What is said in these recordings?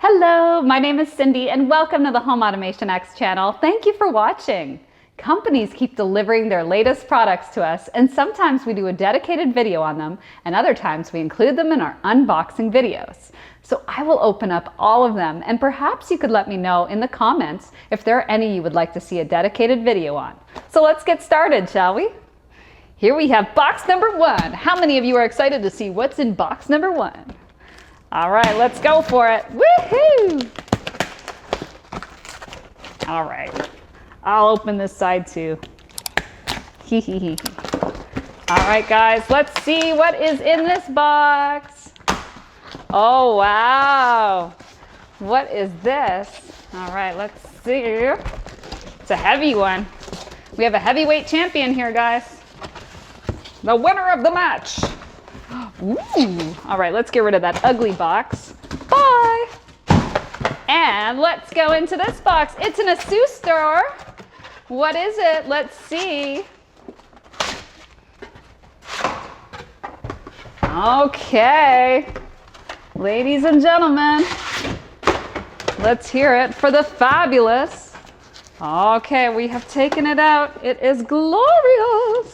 Hello, my name is Cindy and welcome to the HomeAutomationX channel. Thank you for watching. Companies keep delivering their latest products to us, and sometimes we do a dedicated video on them and other times we include them in our unboxing videos. So I will open up all of them, and perhaps you could let me know in the comments if there are any you would like to see a dedicated video on. So let's get started, shall we? Here we have box number 1. How many of you are excited to see what's in box number 1? All right, let's go for it. Woohoo! All right, I'll open this side too. Hee hee hee. All right, guys, let's see what is in this box. Oh, wow. What is this? All right, let's see. It's a heavy one. We have a heavyweight champion here, guys. The winner of the match. Ooh. All right, let's get rid of that ugly box. Bye. And let's go into this box. It's in a shoe store. What is it? Let's see. Okay. Ladies and gentlemen, let's hear it for the fabulous. Okay, we have taken it out. It is glorious.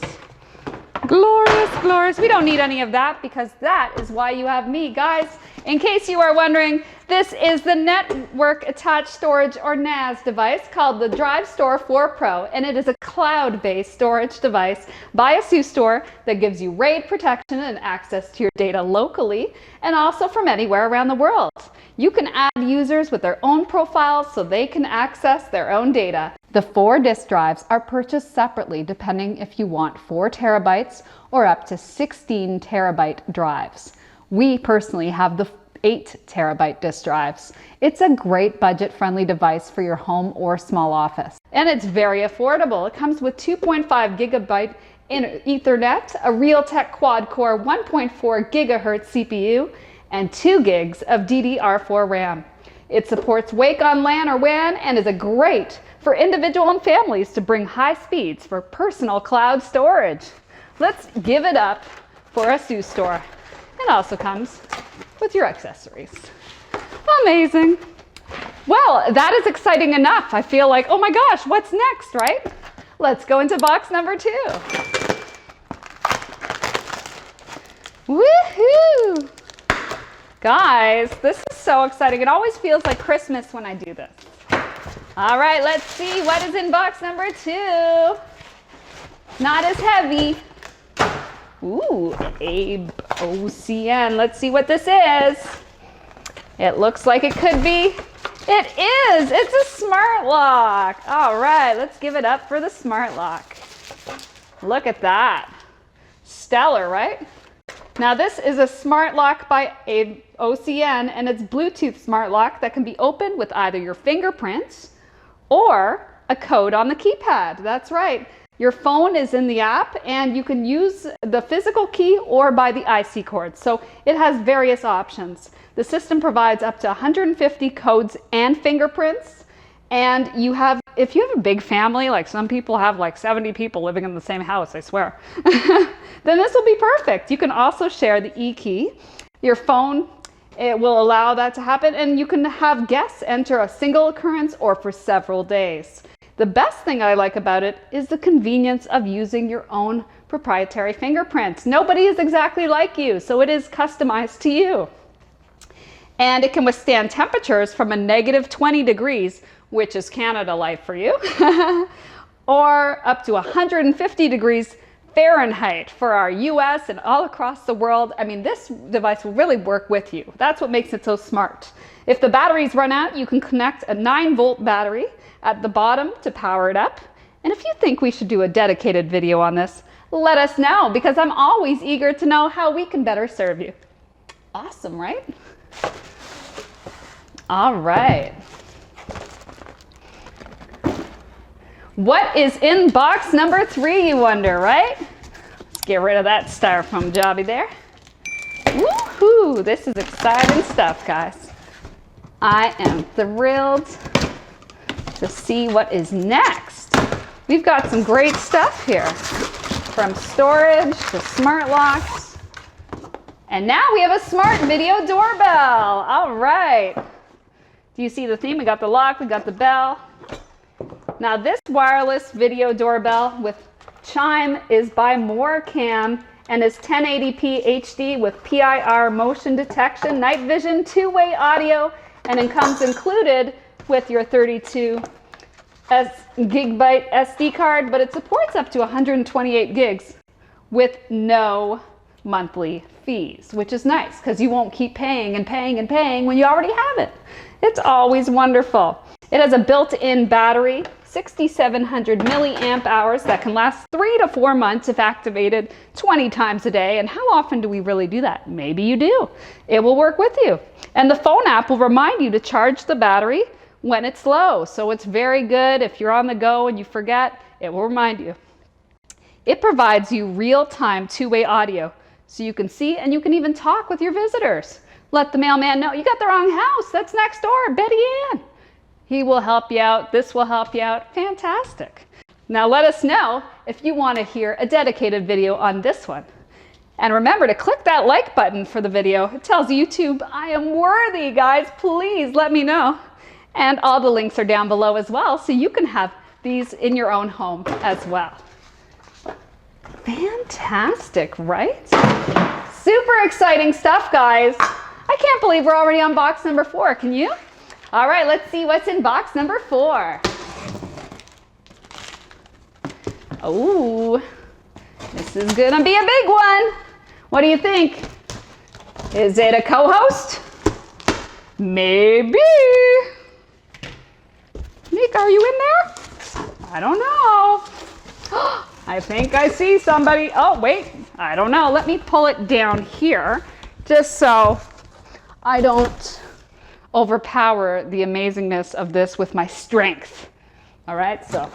Glorious, glorious. We don't need any of that because that is why you have me. Guys, in case you are wondering, this is the Network Attached Storage or NAS device called the Drive Store 4 Pro, and it is a cloud-based storage device by ASUS that gives you RAID protection and access to your data locally and also from anywhere around the world. You can add users with their own profiles so they can access their own data. The 4 disk drives are purchased separately depending if you want 4 terabytes or up to 16 terabyte drives. We personally have the 8 terabyte disk drives. It's a great budget-friendly device for your home or small office. And it's very affordable. It comes with 2.5 gigabyte Ethernet, a Realtek quad-core 1.4 gigahertz CPU, and 2 gigs of DDR4 RAM. It supports Wake on LAN or WAN and is a great for individual and families to bring high speeds for personal cloud storage. Let's give it up for ASUS Store. It also comes with your accessories. Amazing. Well, that is exciting enough. I feel like, oh my gosh, what's next, right? Let's go into box number 2. Woohoo! Guys, this is so exciting. It always feels like Christmas when I do this. All right, let's see what is in box number 2. Not as heavy. Ooh, OCN. Let's see what this is. It looks like it could be. It is. It's a smart lock. All right, let's give it up for the smart lock. Look at that. Stellar, right? Now this is a smart lock by OCN, and it's Bluetooth smart lock that can be opened with either your fingerprints or a code on the keypad. That's right. Your phone is in the app and you can use the physical key or by the IC cord. So it has various options. The system provides up to 150 codes and fingerprints. And if you have a big family, like some people have like 70 people living in the same house, I swear, then this will be perfect. You can also share the e-key. Your phone, it will allow that to happen, and you can have guests enter a single occurrence or for several days. The best thing I like about it is the convenience of using your own proprietary fingerprints. Nobody is exactly like you, so it is customized to you. And it can withstand temperatures from a negative 20 degrees, which is Canada life for you, or up to 150 degrees Fahrenheit for our US and all across the world. I mean, this device will really work with you. That's what makes it so smart. If the batteries run out, you can connect a 9-volt battery at the bottom to power it up. And if you think we should do a dedicated video on this, let us know, because I'm always eager to know how we can better serve you. Awesome, right? All right. What is in box number 3, you wonder, right? Let's get rid of that styrofoam jobby there. Woohoo! This is exciting stuff, guys. I am thrilled to see what is next. We've got some great stuff here, from storage to smart locks. And now we have a smart video doorbell. All right. Do you see the theme? We got the lock, we got the bell. Now this wireless video doorbell with chime is by Morecam and is 1080p HD with PIR motion detection, night vision, two-way audio, and it comes included with your 32 gigabyte SD card, but it supports up to 128 gigs with no monthly fees, which is nice because you won't keep paying and paying and paying when you already have it. It's always wonderful. It has a built-in battery, 6,700 milliamp hours that can last 3 to 4 months if activated 20 times a day. And how often do we really do that? Maybe you do. It will work with you. And the phone app will remind you to charge the battery when it's low. So it's very good. If you're on the go and you forget, it will remind you. It provides you real-time two-way audio so you can see and you can even talk with your visitors. Let the mailman know you got the wrong house. That's next door, Betty Ann. He will help you out. This will help you out. Fantastic. Now let us know if you want to hear a dedicated video on this one. And remember to click that like button for the video. It tells YouTube I am worthy, guys. Please let me know. And all the links are down below as well, so you can have these in your own home as well. Fantastic, right? Super exciting stuff, guys. I can't believe we're already on box number 4. Can you? All right, let's see what's in box number 4. Oh, this is gonna be a big one. What do you think? Is it a co-host? Maybe. Nick, are you in there? I don't know. I think I see somebody. Oh, wait, I don't know. Let me pull it down here just so I don't overpower the amazingness of this with my strength. All right, so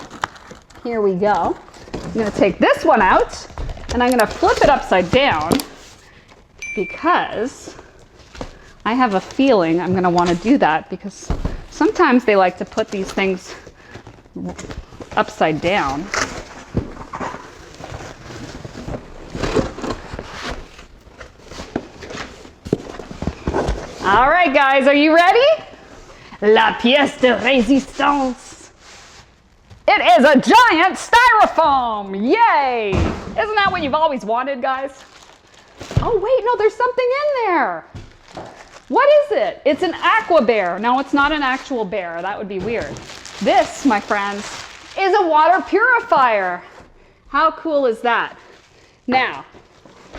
here we go. I'm gonna take this one out and I'm gonna flip it upside down because I have a feeling I'm gonna wanna do that because sometimes they like to put these things upside down. All right, guys, are you ready? La pièce de résistance. It is a giant styrofoam. Yay! Isn't that what you've always wanted, guys? Oh, wait, no, there's something in there. What is it? It's an aqua bear. No, it's not an actual bear. That would be weird. This, my friends, is a water purifier. How cool is that? Now,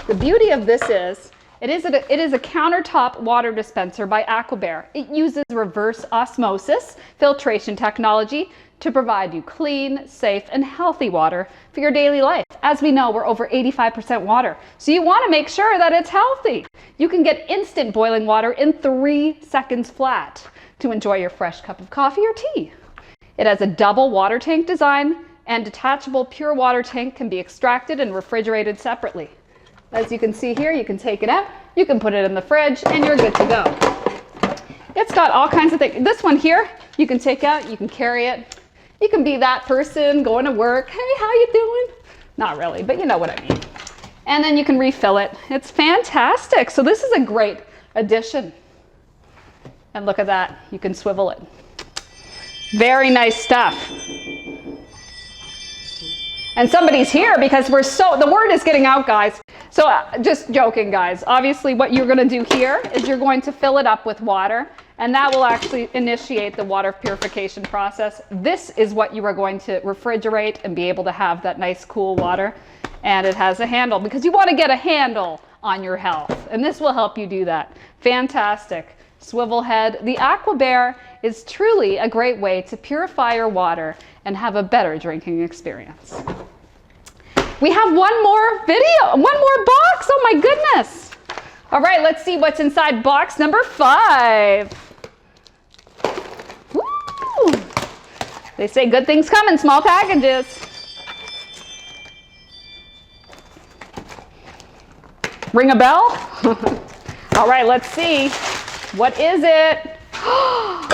the beauty of this is, it is a countertop water dispenser by AquaBear. It uses reverse osmosis filtration technology to provide you clean, safe, and healthy water for your daily life. As we know, we're over 85% water, so you want to make sure that it's healthy. You can get instant boiling water in 3 seconds flat to enjoy your fresh cup of coffee or tea. It has a double water tank design, and detachable pure water tank can be extracted and refrigerated separately. As you can see here, you can take it out, you can put it in the fridge, and you're good to go. It's got all kinds of things. This one here, you can take out, you can carry it. You can be that person going to work. Hey, how you doing? Not really, but you know what I mean. And then you can refill it. It's fantastic. So this is a great addition. And look at that, you can swivel it. Very nice stuff. And somebody's here because the word is getting out, guys. So just joking, guys. Obviously what you're gonna do here is you're going to fill it up with water, and that will actually initiate the water purification process. This is what you are going to refrigerate and be able to have that nice cool water. And it has a handle because you want to get a handle on your health, and this will help you do that. Fantastic. Swivel head. The AquaBear is truly a great way to purify your water and have a better drinking experience. We have one more video, one more box. Oh my goodness. All right, let's see what's inside box number 5. Woo! They say good things come in small packages. Ring a bell? All right, let's see. What is it?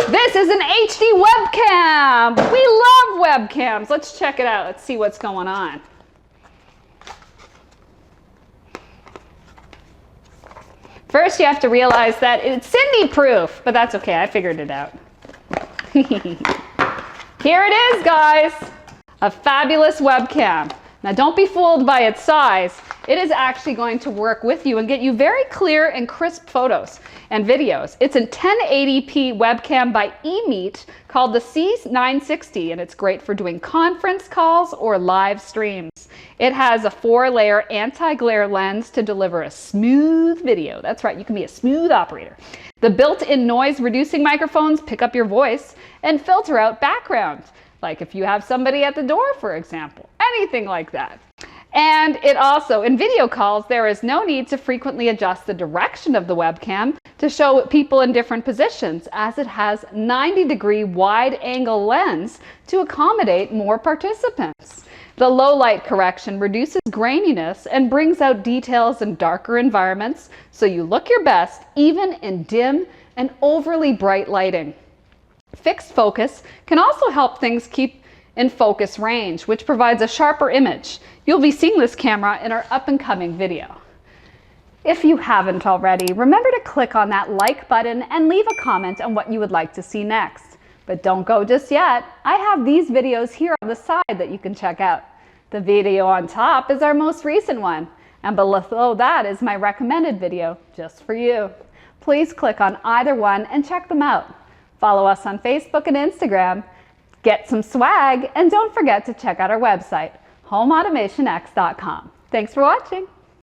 This is an HD webcam. We love webcams. Let's check it out. Let's see what's going on. First, you have to realize that it's Cindy proof, but that's okay. I figured it out. Here it is, guys. A fabulous webcam. Now don't be fooled by its size. It is actually going to work with you and get you very clear and crisp photos and videos. It's a 1080p webcam by eMeet called the C960, and it's great for doing conference calls or live streams. It has a 4-layer anti-glare lens to deliver a smooth video. That's right, you can be a smooth operator. The built-in noise-reducing microphones pick up your voice and filter out background, like if you have somebody at the door, for example, anything like that. And it also, in video calls, there is no need to frequently adjust the direction of the webcam to show people in different positions, as it has 90-degree wide-angle lens to accommodate more participants. The low light correction reduces graininess and brings out details in darker environments, so you look your best even in dim and overly bright lighting. Fixed focus can also help things keep in focus range, which provides a sharper image. You'll be seeing this camera in our up-and-coming video. If you haven't already, remember to click on that like button and leave a comment on what you would like to see next. But don't go just yet. I have these videos here on the side that you can check out. The video on top is our most recent one, and below that is my recommended video just for you. Please click on either one and check them out. Follow us on Facebook and Instagram. Get some swag, and don't forget to check out our website, HomeAutomationX.com. Thanks for watching.